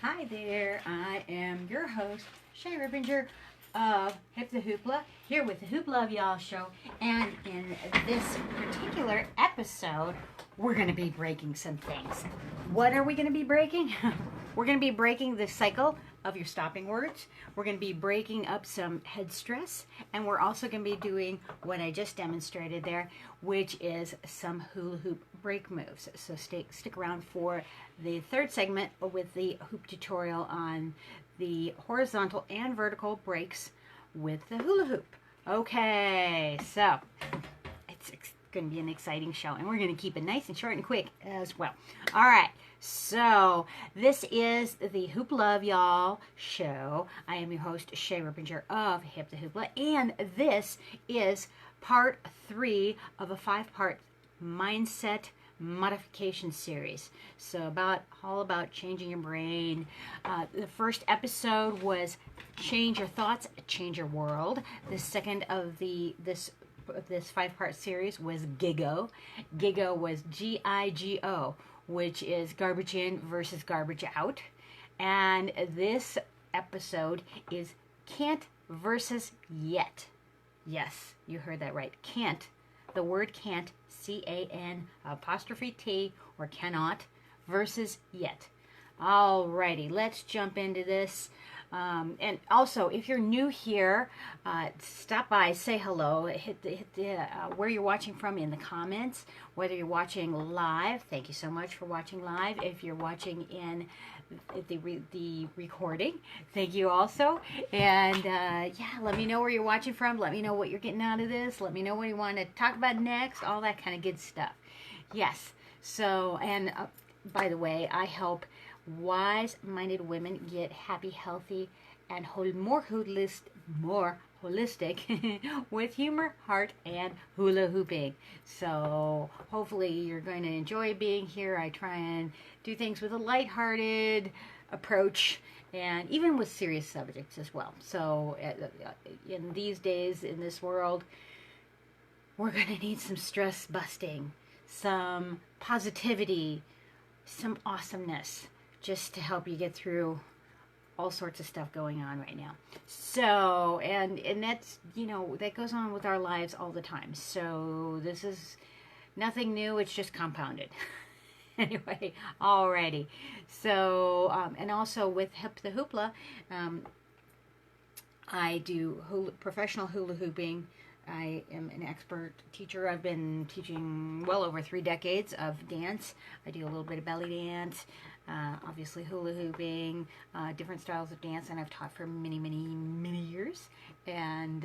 Hi there, I am your host, Shay Rippinger of Hip the Hoopla, here with the Hoopla of Y'all show. And in this particular episode, we're going to be breaking some things. What are we going to be breaking? We're going to be breaking the cycle of your stopping words. We're going to be breaking up some head stress. And we're also going to be doing what I just demonstrated there, which is some hula hoop break moves. So stick around for the third segment with the hoop tutorial on the horizontal and vertical breaks with the hula hoop. Okay, so it's going to be an exciting show, and we're going to keep it nice and short and quick as well. All right, so this is the Hoopla of Y'all show. I am your host, Shay Rippinger of Hip the Hoopla, and this is part 3 of a 5-part mindset modification series. So all about changing your brain. The first episode was change your thoughts, change your world. The second of this 5-part series was GIGO. GIGO was GIGO, which is garbage in versus garbage out. And this episode is can't versus yet. Yes, you heard that right. Can't. The word can't, C-A-N apostrophe T, or cannot, versus yet. Alrighty, let's jump into this. And also, if you're new here, stop by, say hello, hit the where you're watching from in the comments, whether you're watching live. Thank you so much for watching live. If you're watching in the recording, thank you also. And yeah, let me know where you're watching from. Let me know what you're getting out of this. Let me know what you want to talk about next. All that kind of good stuff. Yes. So, and by the way, I help wise-minded women get happy, healthy, and more holistic with humor, heart, and hula hooping. So hopefully you're going to enjoy being here. I try and do things with a lighthearted approach, and even with serious subjects as well. So in these days, in this world, we're going to need some stress busting, some positivity, some awesomeness, just to help you get through all sorts of stuff going on right now. So, and that's, that goes on with our lives all the time. So this is nothing new. It's just compounded. Anyway, alrighty. So, and also with Hip the Hoopla, I do professional hula hooping. I am an expert teacher. I've been teaching well over 3 decades of dance. I do a little bit of belly dance, obviously hula hooping, different styles of dance, and I've taught for many, many, many years. And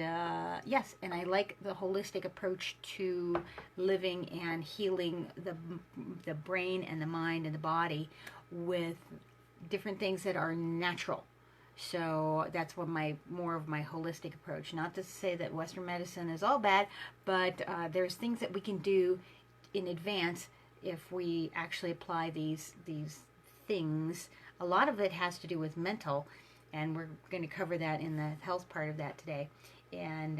yes, and I like the holistic approach to living and healing the brain and the mind and the body with different things that are natural. So that's what more of my holistic approach. Not to say that Western medicine is all bad, but there's things that we can do in advance if we actually apply these things. A lot of it has to do with mental, and we're going to cover that in the health part of that today. And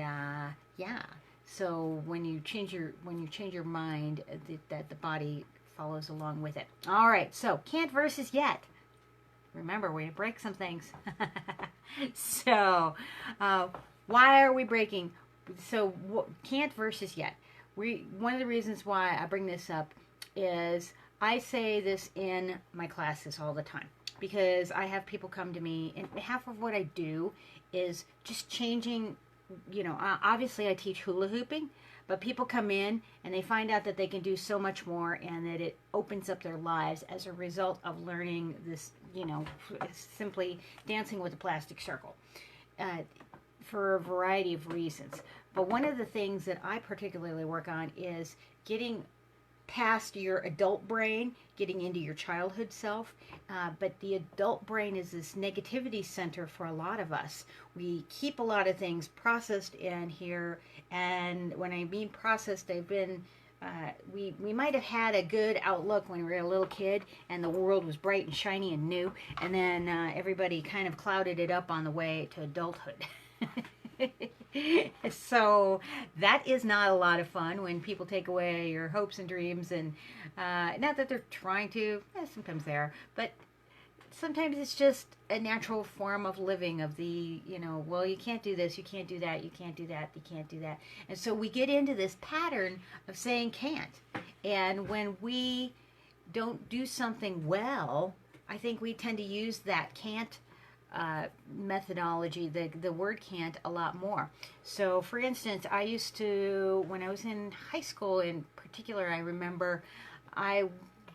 yeah, so when you change your mind, that the body follows along with it. All right, so can't versus yet. Remember, we break some things. So, why are we breaking? So, can't versus yet. One of the reasons why I bring this up is I say this in my classes all the time, because I have people come to me, and half of what I do is just changing. Obviously I teach hula hooping, but people come in and they find out that they can do so much more, and that it opens up their lives as a result of learning this, simply dancing with a plastic circle, for a variety of reasons. But one of the things that I particularly work on is getting past your adult brain, getting into your childhood self. But the adult brain is this negativity center for a lot of us. We keep a lot of things processed in here, and when I mean processed, I've been we might have had a good outlook when we were a little kid and the world was bright and shiny and new, and then everybody kind of clouded it up on the way to adulthood. So that is not a lot of fun when people take away your hopes and dreams, and not that they're trying to, sometimes they are, but sometimes it's just a natural form of living of the, well, you can't do this, you can't do that, you can't do that, you can't do that. And so we get into this pattern of saying can't. And when we don't do something well, I think we tend to use that can't methodology, the word can't, a lot more. So for instance, I used to, when I was in high school in particular, I remember I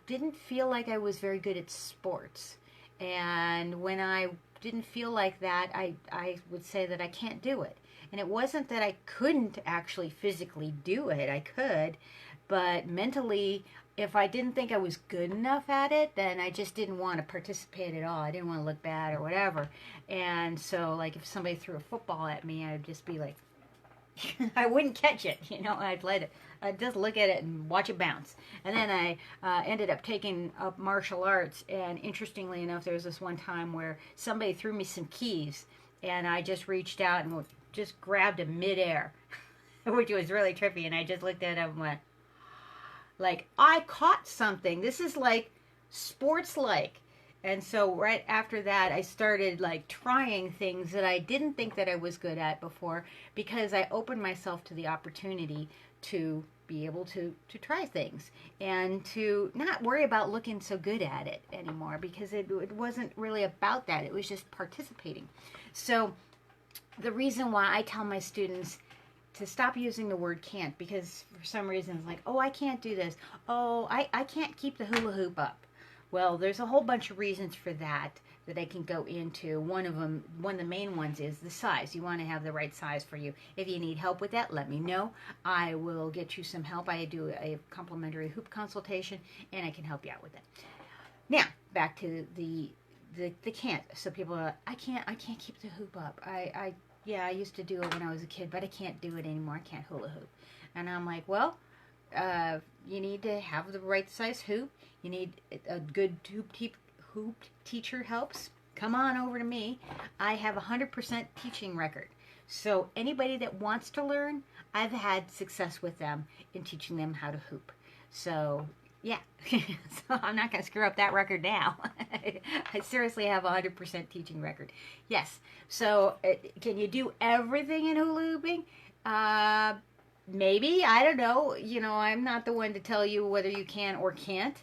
didn't feel like I was very good at sports. And when I didn't feel like that, I would say that I can't do it. And it wasn't that I couldn't actually physically do it. I could, but mentally, if I didn't think I was good enough at it, then I just didn't want to participate at all. I didn't want to look bad or whatever. And so, like, if somebody threw a football at me, I'd just be like, I wouldn't catch it, I'd let it, I'd just look at it and watch it bounce. And then I ended up taking up martial arts, and interestingly enough, there was this one time where somebody threw me some keys, and I just reached out and just grabbed them midair, which was really trippy, and I just looked at them and went, like, I caught something. This is like sports-like. And so right after that, I started like trying things that I didn't think that I was good at before, because I opened myself to the opportunity to be able to try things and to not worry about looking so good at it anymore, because it wasn't really about that. It was just participating. So the reason why I tell my students to stop using the word can't, because for some reason it's like, oh, I can't do this. Oh, I can't keep the hula hoop up. Well, there's a whole bunch of reasons for that I can go into. One of the main ones is the size. You want to have the right size for you. If you need help with that, let me know. I will get you some help. I do a complimentary hoop consultation, and I can help you out with it. Now, back to the can't. So people are, I can't keep the hoop up. Yeah, I used to do it when I was a kid, but I can't do it anymore. I can't hula hoop. And I'm like, well, you need to have the right size hoop. You need a good hoop teacher helps. Come on over to me. I have a 100% teaching record. So anybody that wants to learn, I've had success with them in teaching them how to hoop. So yeah, so I'm not going to screw up that record now. I seriously have a 100% teaching record. Yes. So can you do everything in hula hooping? Maybe. I don't know. I'm not the one to tell you whether you can or can't.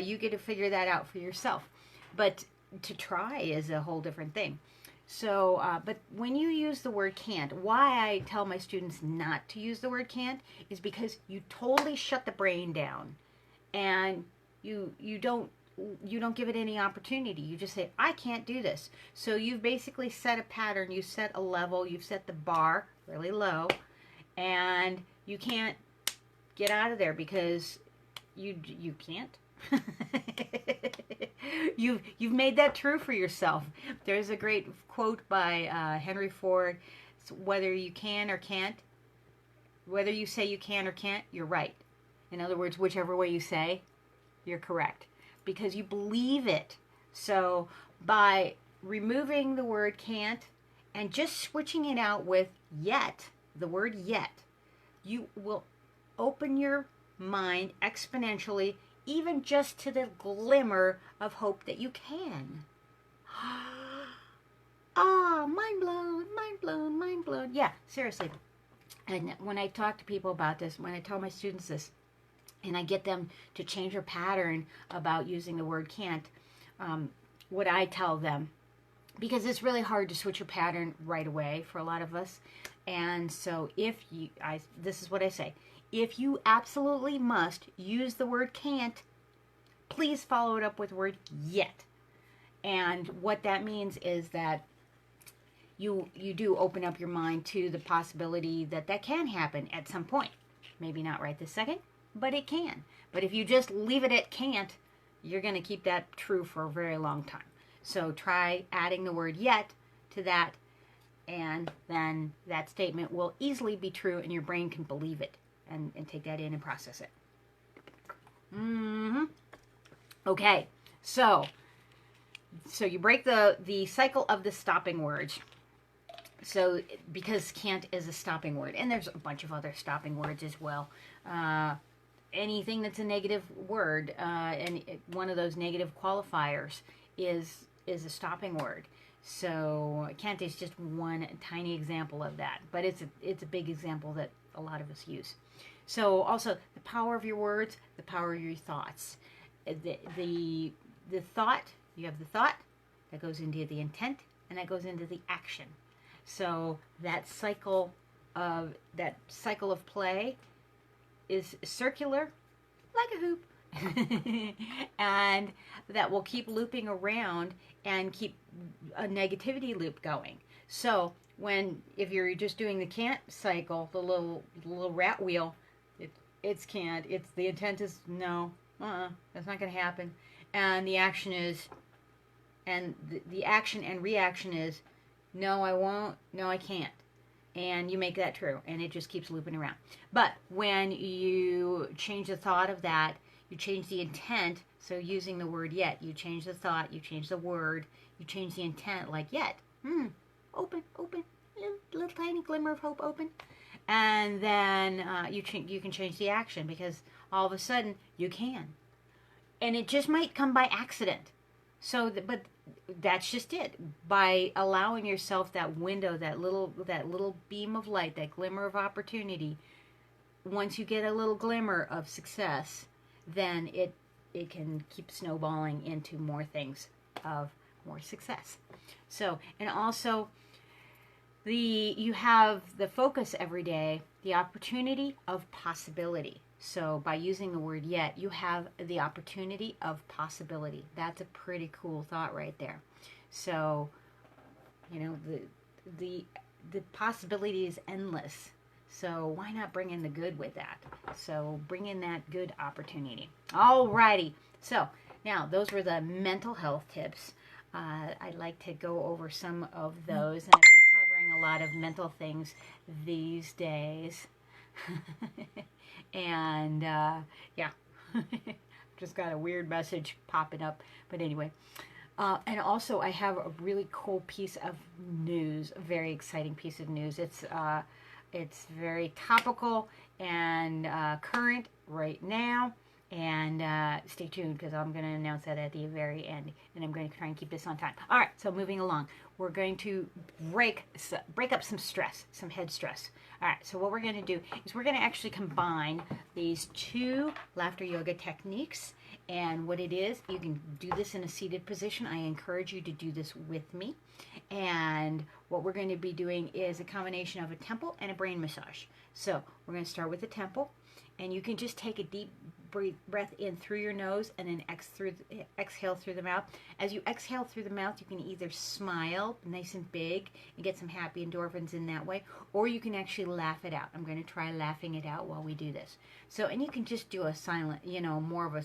You get to figure that out for yourself. But to try is a whole different thing. So, but when you use the word can't, why I tell my students not to use the word can't is because you totally shut the brain down. And you don't give it any opportunity. You just say, I can't do this. So you've basically set a pattern, you set a level, you've set the bar really low, and you can't get out of there because you can't. You've made that true for yourself. There's a great quote by Henry Ford: whether you can or can't, whether you say you can or can't, you're right. In other words, whichever way you say, you're correct, because you believe it. So by removing the word can't and just switching it out with yet, the word yet, you will open your mind exponentially, even just to the glimmer of hope that you can. Mind blown, mind blown, mind blown. Yeah, seriously. And when I talk to people about this, when I tell my students this, and I get them to change their pattern about using the word can't, what I tell them, because it's really hard to switch your pattern right away for a lot of us. And so this is what I say: if you absolutely must use the word can't, please follow it up with the word yet. And what that means is that you do open up your mind to the possibility that can happen at some point. Maybe not right this second, but it can. But if you just leave it at can't, you're going to keep that true for a very long time. So try adding the word yet to that, and then that statement will easily be true, and your brain can believe it and take that in and process it. Okay, so you break the cycle of the stopping words. So because can't is a stopping word, and there's a bunch of other stopping words as well. Anything that's a negative word, and one of those negative qualifiers is a stopping word. So can't is just one tiny example of that, but it's a big example that a lot of us use. So also the power of your words, the power of your thoughts. The thought, you have the thought that goes into the intent, and that goes into the action. So that cycle of play is circular, like a hoop, and that will keep looping around and keep a negativity loop going. So if you're just doing the can't cycle, the little rat wheel, it's can't. It's the intent is no, that's not going to happen, and the action is, and the action and reaction is, no, I won't, no, I can't. And you make that true, and it just keeps looping around. But when you change the thought of that, you change the intent. So using the word yet, you change the thought, you change the word, you change the intent, like yet. Open, little tiny glimmer of hope, open. And then you can change the action, because all of a sudden you can. And it just might come by accident. So, but that's just it. By allowing yourself that window, that little beam of light, that glimmer of opportunity, once you get a little glimmer of success, then it can keep snowballing into more things of more success. So, and also you have the focus every day, the opportunity of possibility. So by using the word yet, you have the opportunity of possibility. That's a pretty cool thought right there. So, you know, the possibility is endless. So why not bring in the good with that? So bring in that good opportunity. Alrighty. So now those were the mental health tips. I'd like to go over some of those. And I've been covering a lot of mental things these days. And yeah, just got a weird message popping up. But anyway, and also I have a really cool piece of news, a very exciting piece of news. It's very topical and current right now. And stay tuned, because I'm going to announce that at the very end, and I'm going to try and keep this on time. All right, so moving along, we're going to break up some stress, some head stress. All right, so what we're going to do is we're going to actually combine these two laughter yoga techniques. And what it is, you can do this in a seated position. I encourage you to do this with me. And what we're going to be doing is a combination of a temple and a brain massage. So we're going to start with the temple, and you can just take a deep breath in through your nose and then exhale through the mouth. As you exhale through the mouth, you can either smile nice and big and get some happy endorphins in that way, or you can actually laugh it out. I'm going to try laughing it out while we do this. So, and you can just do a silent, more of a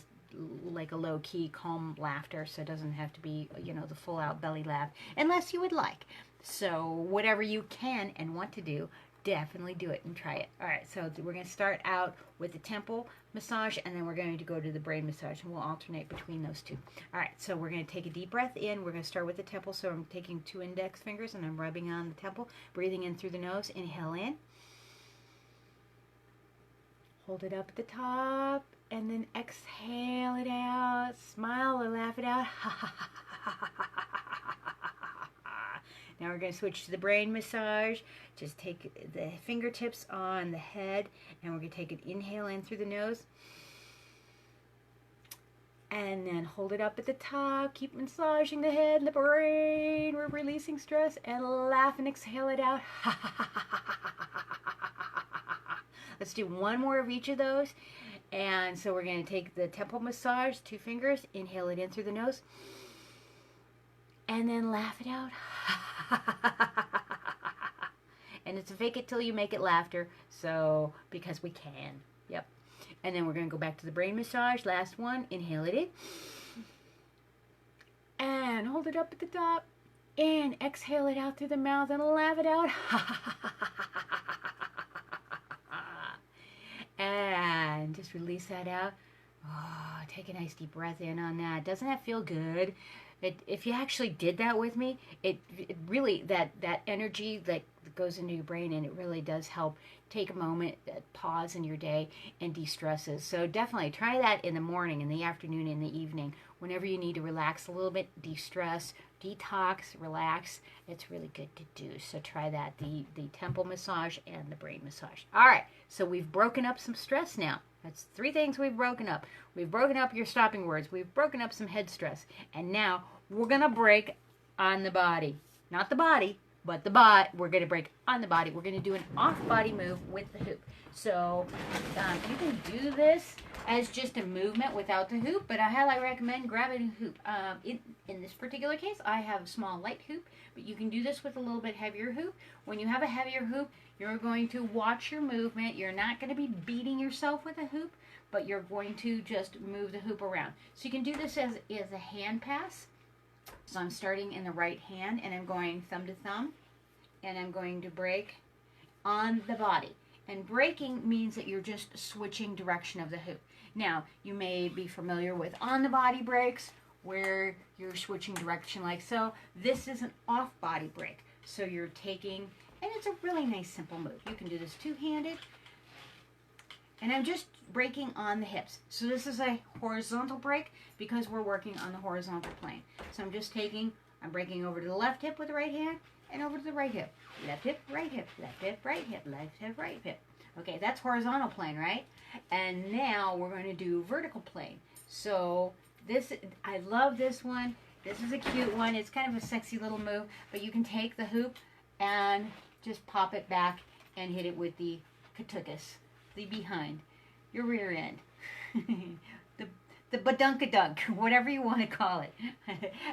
like a low-key, calm laughter, so it doesn't have to be, the full-out belly laugh, unless you would like. So whatever you can and want to do, definitely do it and try it. All right, so we're going to start out with the temple massage, and then we're going to go to the brain massage, and we'll alternate between those two. All right, so we're going to take a deep breath in. We're going to start with the temple, so I'm taking 2 index fingers, and I'm rubbing on the temple, breathing in through the nose. Inhale in. Hold it up at the top, and then exhale it out. Smile or laugh it out. Now we're going to switch to the brain massage. Just take the fingertips on the head, and we're going to take an inhale in through the nose. And then hold it up at the top. Keep massaging the head and the brain. We're releasing stress, and laugh and exhale it out. Let's do one more of each of those. And so we're going to take the temple massage, 2 fingers, inhale it in through the nose, and then laugh it out. And it's a fake it till you make it laughter, so because we can. Yep. And then we're going to go back to the brain massage. Last one. Inhale it in. And hold it up at the top. And exhale it out through the mouth and laugh it out. And just release that out. Oh, take a nice deep breath in on that. Doesn't that feel good? If you actually did that with me, it really, that energy, like the goes into your brain, and it really does help take a moment, pause in your day, and de-stresses. So definitely try that in the morning, in the afternoon, in the evening, whenever you need to relax a little bit, de-stress, detox, relax. It's really good to do. So try that, the temple massage and the brain massage. All right, so we've broken up some stress now. That's 3 things we've broken up. We've broken up your stopping words. We've broken up some head stress. And now we're going to break on the body. Not the body, but the body. We're going to break on the body. We're going to do an off-body move with the hoop. So you can do this as just a movement without the hoop, but I highly recommend grabbing a hoop. In this particular case, I have a small light hoop, but you can do this with a little bit heavier hoop. When you have a heavier hoop, you're going to watch your movement. You're not going to be beating yourself with a hoop, but you're going to just move the hoop around. So you can do this as a hand pass. So I'm starting in the right hand, and I'm going thumb to thumb, and I'm going to break on the body. And breaking means that you're just switching direction of the hoop. Now, you may be familiar with on-the-body breaks, where you're switching direction like so. This is an off-body break. So you're taking, and it's a really nice simple move. You can do this two-handed. And I'm just breaking on the hips. So this is a horizontal break because we're working on the horizontal plane. So I'm breaking over to the left hip with the right hand and over to the right hip. Left hip, right hip, left hip, right hip, left hip, right hip. Okay, that's horizontal plane, right? And now we're going to do vertical plane. So I love this one. This is a cute one. It's kind of a sexy little move, but you can take the hoop and just pop it back and hit it with the katukas, the behind, your rear end, the badunkadunk, whatever you want to call it.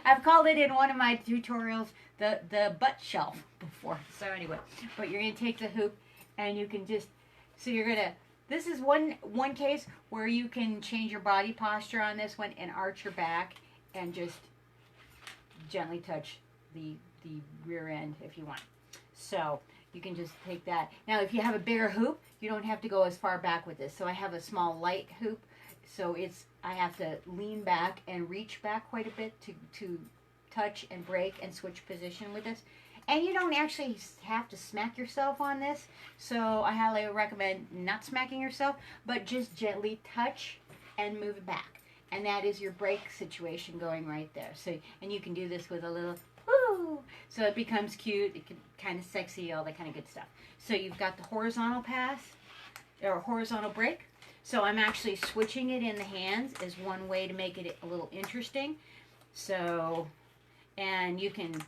I've called it in one of my tutorials the butt shelf before. So anyway, but you're going to take the hoop and you can just, so you're going to, this is one case where you can change your body posture on this one and arch your back and just gently touch the rear end if you want. So you can just take that. Now, if you have a bigger hoop, you don't have to go as far back with this. So I have a small light hoop, so I have to lean back and reach back quite a bit to touch and break and switch position with this. And you don't actually have to smack yourself on this, so I highly recommend not smacking yourself, but just gently touch and move it back. And that is your break situation going right there. So, and you can do this with a little woo, so it becomes cute, it can kind of sexy, all that kind of good stuff. So you've got the horizontal pass, or horizontal break. So I'm actually switching it in the hands is one way to make it a little interesting. So, and you can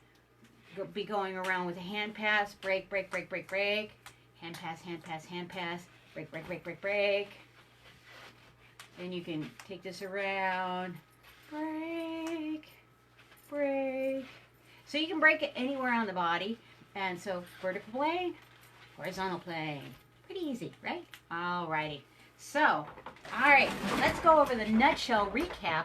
be going around with a hand pass, break, break, break, break, break, hand pass, hand pass, hand pass, break, break, break, break, break. Then you can take this around, break, break. So you can break it anywhere on the body. And so vertical plane, horizontal plane. Pretty easy, right? Alrighty. So, alright, let's go over the nutshell recap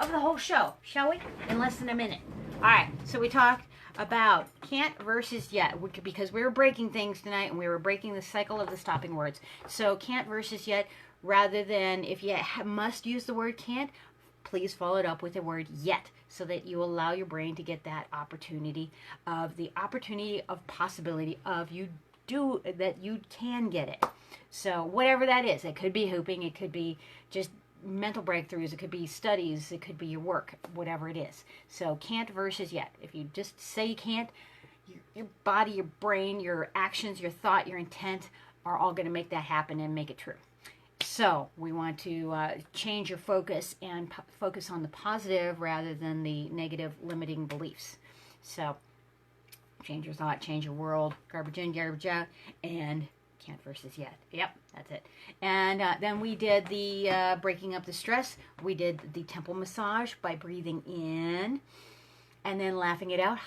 of the whole show, shall we? In less than a minute. Alright, so we talked about can't versus yet, because we were breaking things tonight and we were breaking the cycle of the stopping words. So can't versus yet, rather than if you must use the word can't, please follow it up with the word yet, so that you allow your brain to get that opportunity of possibility of that you can get it. So whatever that is, it could be hooping, it could be just mental breakthroughs, it could be studies, it could be your work, whatever it is. So can't versus yet. If you just say you can't, your body, your brain, your actions, your thought, your intent are all going to make that happen and make it true. So we want to change your focus and focus on the positive rather than the negative limiting beliefs. So change your thought, change your world, garbage in, garbage out, and can't versus yet. Yep, that's it. And then we did the breaking up the stress. We did the temple massage by breathing in and then laughing it out.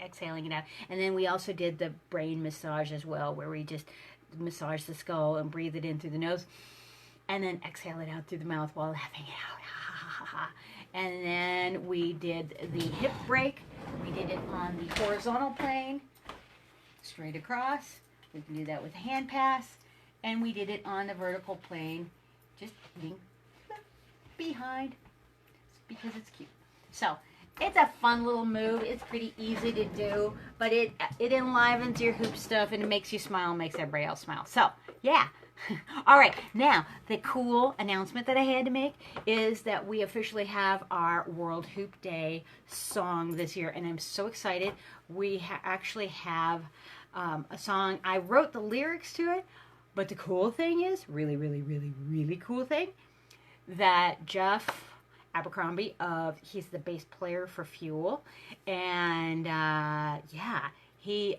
Exhaling it out. And then we also did the brain massage as well, where we just massage the skull and breathe it in through the nose and then exhale it out through the mouth while laughing it out. And then we did the hip break. We did it on the horizontal plane, straight across. We can do that with a hand pass. And we did it on the vertical plane, just hitting behind because it's cute. So, It's a fun little move. It's pretty easy to do, but it enlivens your hoop stuff and it makes you smile, makes everybody else smile. So, yeah. All right, now the cool announcement that I had to make is that we officially have our World Hoop Day song this year, and I'm so excited. We actually have a song. I wrote the lyrics to it, but the cool thing is, really cool thing, that Jeff Abercrombie he's the bass player for Fuel, and yeah, he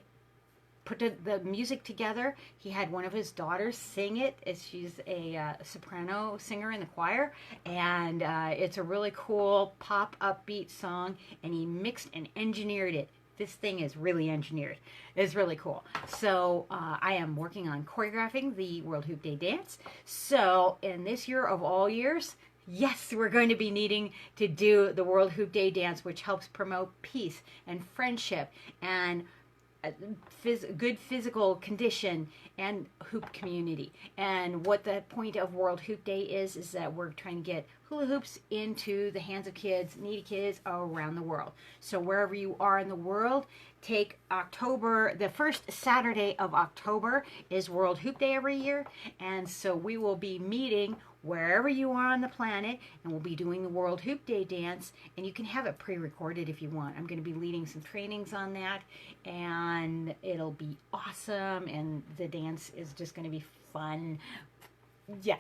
put the music together. He had one of his daughters sing it, as she's a soprano singer in the choir, and it's a really cool pop upbeat song, and he mixed and engineered it. This thing is really engineered. It's really cool. So I am working on choreographing the World Hoop Day dance. So in this year of all years, yes, we're going to be needing to do the World Hoop Day dance, which helps promote peace and friendship and good physical condition and hoop community. And what the point of World Hoop Day is that we're trying to get hula hoops into the hands of kids, needy kids around the world. So wherever you are in the world, take October, the first Saturday of October is World Hoop Day every year. And so we will be meeting wherever you are on the planet, and we'll be doing the World Hoop Day dance, and you can have it pre-recorded if you want. I'm going to be leading some trainings on that, and it'll be awesome, and the dance is just going to be fun. Yeah,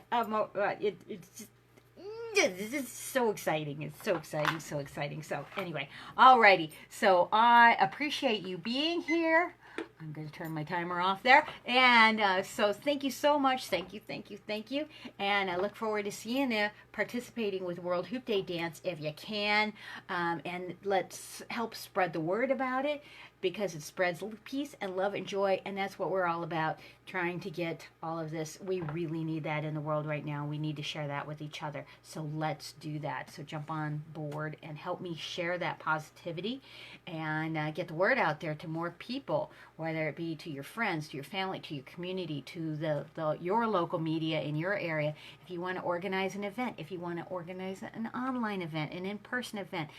this is so exciting. It's so exciting, so exciting. So anyway, alrighty. So I appreciate you being here. I'm going to turn my timer off there. And so thank you so much. Thank you. And I look forward to seeing you participating with World Hoop Day Dance if you can. And let's help spread the word about it, because it spreads peace and love and joy, and that's what we're all about, trying to get all of this. We really need that in the world right now. We need to share that with each other. So let's do that. So jump on board and help me share that positivity and get the word out there to more people, whether it be to your friends, to your family, to your community, to your local media in your area. If you want to organize an event, if you want to organize an online event, an in-person event,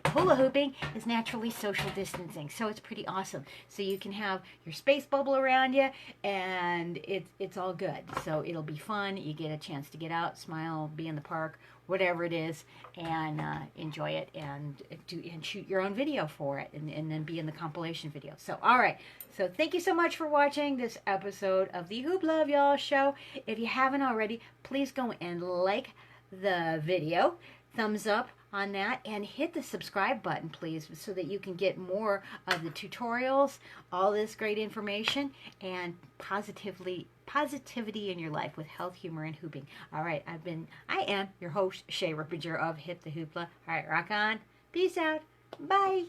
hula hooping is naturally social distancing, so it's pretty awesome. So you can have your space bubble around you, and it's all good. So it'll be fun. You get a chance to get out, smile, be in the park, whatever it is, and enjoy it, and shoot your own video for it, and then be in the compilation video. So all right, so thank you so much for watching this episode of the Hoopla of Y'all show. If you haven't already, please go and like the video, thumbs up on that, and hit the subscribe button, please, so that you can get more of the tutorials, all this great information, and positivity in your life with health, humor, and hooping. All right, I am your host, Shay Rippinger of Hip the Hoopla. All right, rock on. Peace out. Bye.